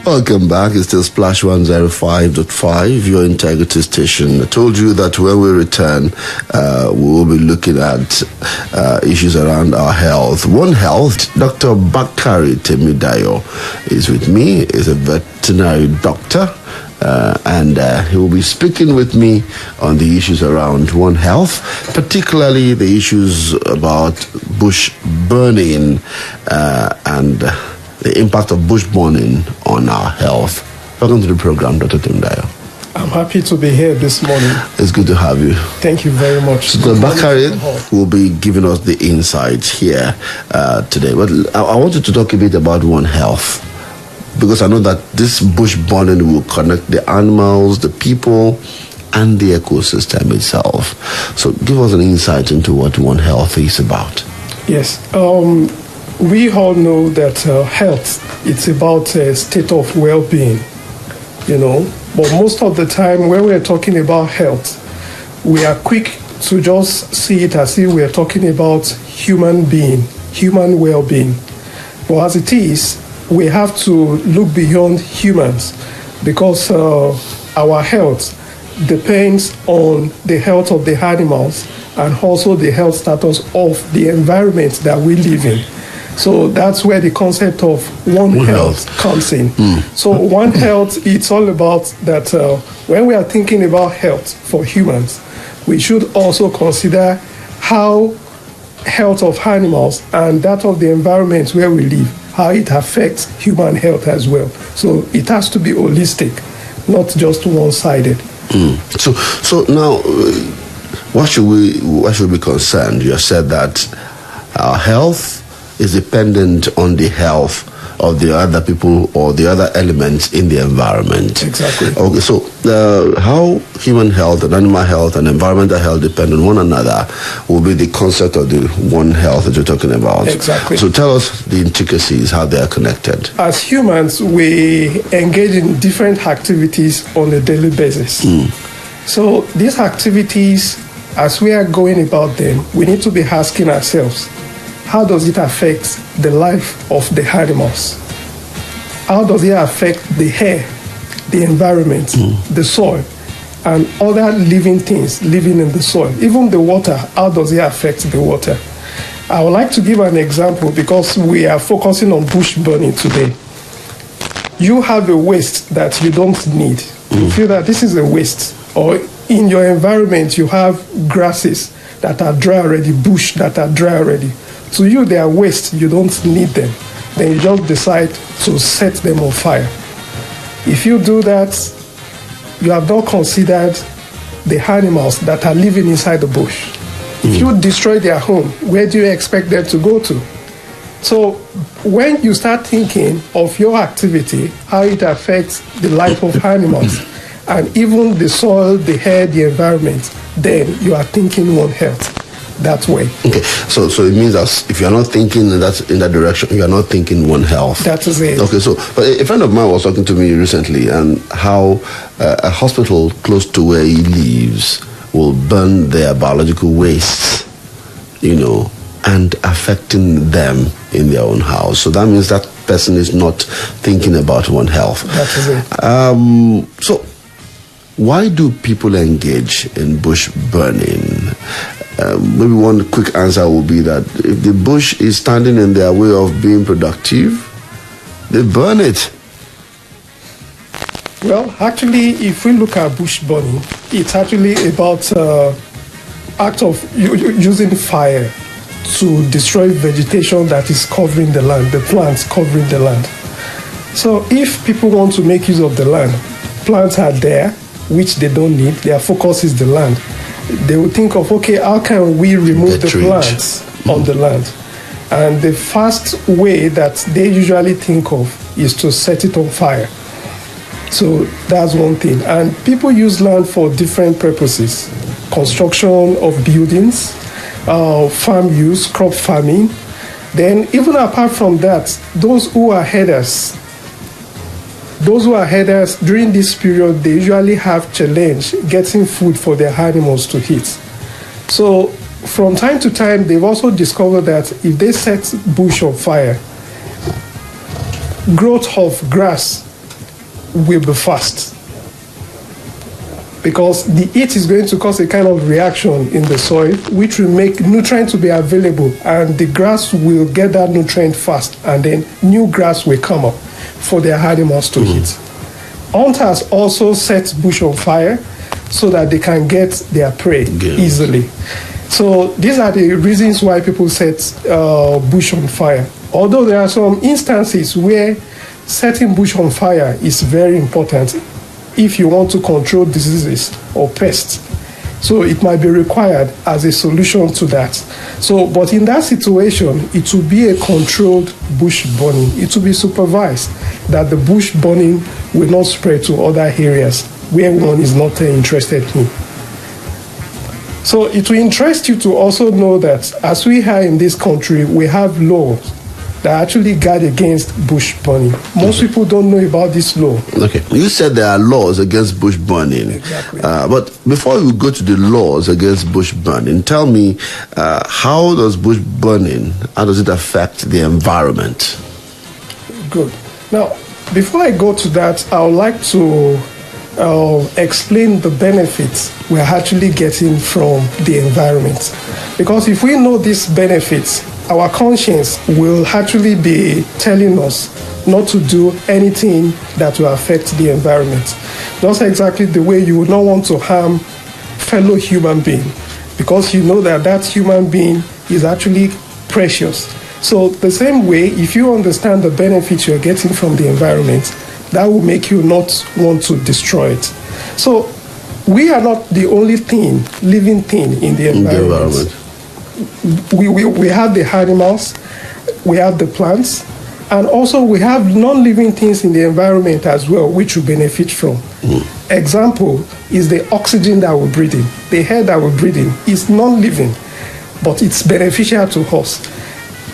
Welcome back. It's still Splash 105.5, your integrity station. I told you that when we return, we will be looking at issues around our health. One Health, Dr. Bakari Temidayo is with me. He's a veterinary doctor. And he will be speaking with me on the issues around One Health, particularly the issues about bush burning and the impact of bush burning on our health. Welcome to the program, Dr. Temidayo. I'm happy to be here this morning. It's good to have you. Thank you very much. So Dr. Bakari will be giving us the insights here today. But I wanted to talk a bit about One Health, because I know that this bush burning will connect the animals, the people, and the ecosystem itself. So give us an insight into what One Health is about. Yes. We all know that health, it's about a state of well-being, But most of the time when we're talking about health, we are quick to just see it as if we're talking about human well-being. But as it is, we have to look beyond humans, because our health depends on the health of the animals and also the health status of the environment that we live in. So that's where the concept of One Health comes in. So One Health, it's all about that when we are thinking about health for humans, we should also consider how health of animals and that of the environment where we live, how it affects human health as well. So it has to be holistic, not just one-sided. So now, why should we be concerned? You have said that our health is dependent on the health of the other people or the other elements in the environment. Exactly. Okay, so how human health and animal health and environmental health depend on one another will be the concept of the One Health that you're talking about. Exactly. So tell us the intricacies, how they are connected. As humans, we engage in different activities on a daily basis. So these activities, as we are going about them, we need to be asking ourselves, how does it affect the life of the animals? How does it affect the air, the environment, the soil, and other living things living in the soil? Even the water, how does it affect the water? I would like to give an example, because we are focusing on bush burning today. You have a waste that you don't need. You feel that this is a waste. Or in your environment, you have grasses that are dry already, bush that are dry already. To you, they are waste. You don't need them. Then you just decide to set them on fire. If you do that, you have not considered the animals that are living inside the bush. If you destroy their home, where do you expect them to go to? So when you start thinking of your activity, how it affects the life of animals, and even the soil, the air, the environment, then you are thinking One Health that way. Okay, so it means that if you're not thinking in that direction, you're not thinking One Health. That is it. Okay, so but a friend of mine was talking to me recently, and how a hospital close to where he lives will burn their biological wastes, and affecting them in their own house. So that means that person is not thinking about One Health. That is it. So why do people engage in bush burning? Maybe one quick answer will be that if the bush is standing in their way of being productive, they burn it. Well, actually, if we look at bush burning, it's actually about act of using fire to destroy vegetation that is covering the land, the plants covering the land. So if people want to make use of the land, plants are there, which they don't need, their focus is the land. They will think of, okay, how can we remove the plants on the land? And the first way that they usually think of is to set it on fire. So that's one thing. And people use land for different purposes. Construction of buildings, farm use, crop farming. Then even apart from that, those who are herders during this period, they usually have challenge getting food for their animals to eat. So from time to time, they've also discovered that if they set bush on fire, growth of grass will be fast, because the heat is going to cause a kind of reaction in the soil, which will make nutrients to be available, and the grass will get that nutrient fast, and then new grass will come up for their animals to eat. Hunters also set bush on fire so that they can get their prey easily. So these are the reasons why people set bush on fire. Although there are some instances where setting bush on fire is very important if you want to control diseases or pests. So it might be required as a solution to that. So, but in that situation, it will be a controlled bush burning. It will be supervised that the bush burning will not spread to other areas where one is not interested in. So it will interest you to also know that as we are in this country, we have laws that actually guard against bush burning. Most people don't know about this law. Okay. You said there are laws against bush burning. Exactly. But before we go to the laws against bush burning, tell me, how does bush burning, how does it affect the environment? Good. Now, before I go to that, I would like to explain the benefits we're actually getting from the environment. Because if we know these benefits, our conscience will actually be telling us not to do anything that will affect the environment. Just exactly the way you would not want to harm fellow human being, because you know that that human being is actually precious. So the same way, if you understand the benefits you're getting from the environment, that will make you not want to destroy it. So we are not the only thing, living thing in the environment. We have the animals, we have the plants, and also we have non-living things in the environment as well, which we benefit from. Example is the oxygen that we're breathing. The air that we're breathing is non-living, but it's beneficial to us.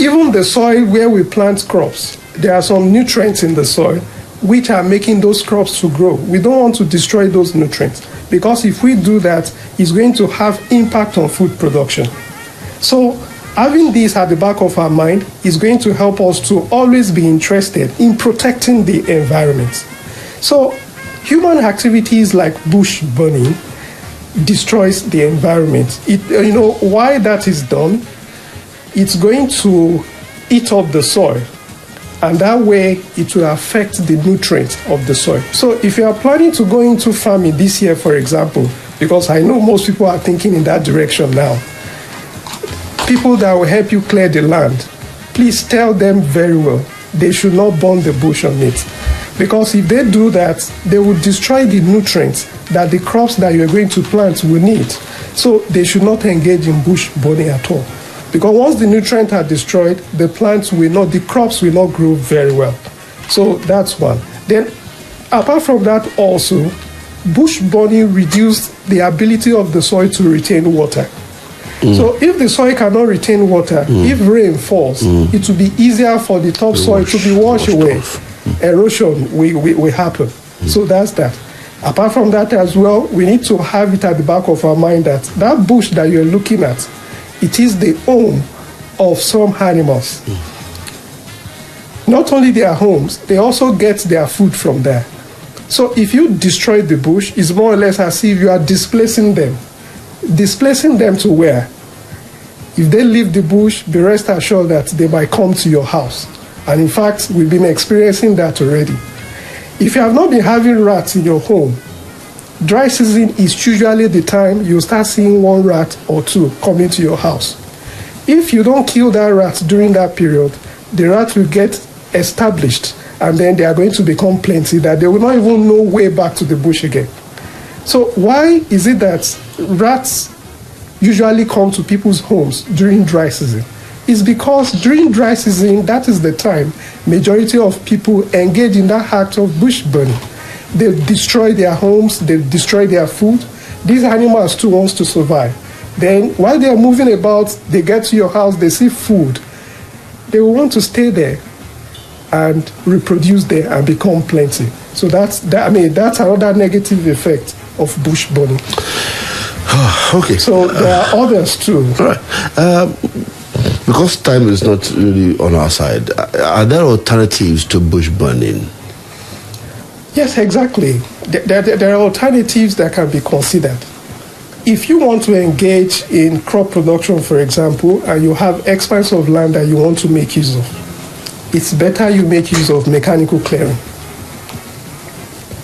Even the soil where we plant crops, there are some nutrients in the soil which are making those crops to grow. We don't want to destroy those nutrients, because if we do that, it's going to have impact on food production. So having this at the back of our mind is going to help us to always be interested in protecting the environment. So human activities like bush burning destroys the environment. Why that is done, it's going to eat up the soil, and that way it will affect the nutrients of the soil. So if you are planning to go into farming this year, for example, because I know most people are thinking in that direction now, people that will help you clear the land, please tell them very well they should not burn the bush on it. Because if they do that, they will destroy the nutrients that the crops that you're going to plant will need. So they should not engage in bush burning at all. Because once the nutrients are destroyed, the crops will not grow very well. So that's one. Then, apart from that also, bush burning reduces the ability of the soil to retain water. So if the soil cannot retain water, if rain falls, it will be easier for the topsoil to be washed away. Erosion will happen. So that's that. Apart from that as well, we need to have it at the back of our mind that that bush that you're looking at, it is the home of some animals. Not only their homes, they also get their food from there. So if you destroy the bush, it's more or less as if you are displacing them. Displacing them to where? If they leave the bush, be rest assured that they might come to your house. And in fact, we've been experiencing that already. If you have not been having rats in your home, dry season is usually the time you start seeing one rat or two coming to your house. If you don't kill that rat during that period, the rat will get established, and then they are going to become plenty that they will not even know way back to the bush again. So why is it that rats usually come to people's homes during dry season? It's because during dry season, that is the time majority of people engage in that act of bush burning. They destroy their homes, they destroy their food. These animals too wants to survive. Then while they are moving about, they get to your house, they see food. They will want to stay there and reproduce there and become plenty. So that's another negative effect of bush burning. Okay. So there are others too. All right. Because time is not really on our side, are there alternatives to bush burning? Yes, exactly. There are alternatives that can be considered. If you want to engage in crop production, for example, and you have expanse of land that you want to make use of, it's better you make use of mechanical clearing,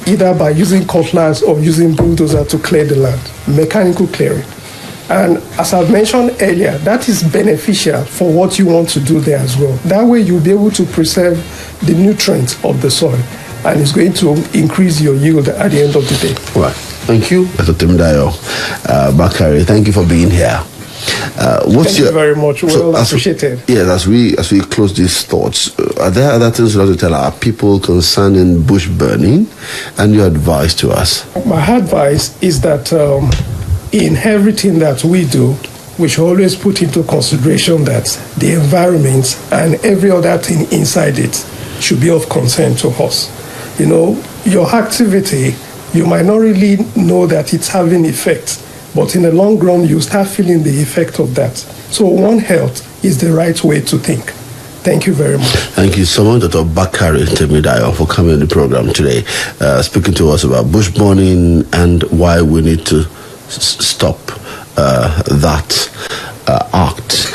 either by using cutlass or using bulldozer to clear the land, mechanical clearing. And as I've mentioned earlier, that is beneficial for what you want to do there as well. That way you'll be able to preserve the nutrients of the soil, and it's going to increase your yield at the end of the day. Right. Thank you, Dr. Temidayo Bakari. Thank you for being here. Thank you very much. Well appreciated. Yes, as we close these thoughts, are there other things you want to tell our people concerning bush burning and your advice to us? My advice is that in everything that we do, we should always put into consideration that the environment and every other thing inside it should be of concern to us. You know, your activity, you might not really know that it's having effect, but in the long run, you start feeling the effect of that. So One Health is the right way to think. Thank you very much. Thank you so much, Dr. Bakari Temidayo, for coming on the program today, speaking to us about bush burning and why we need to stop that act.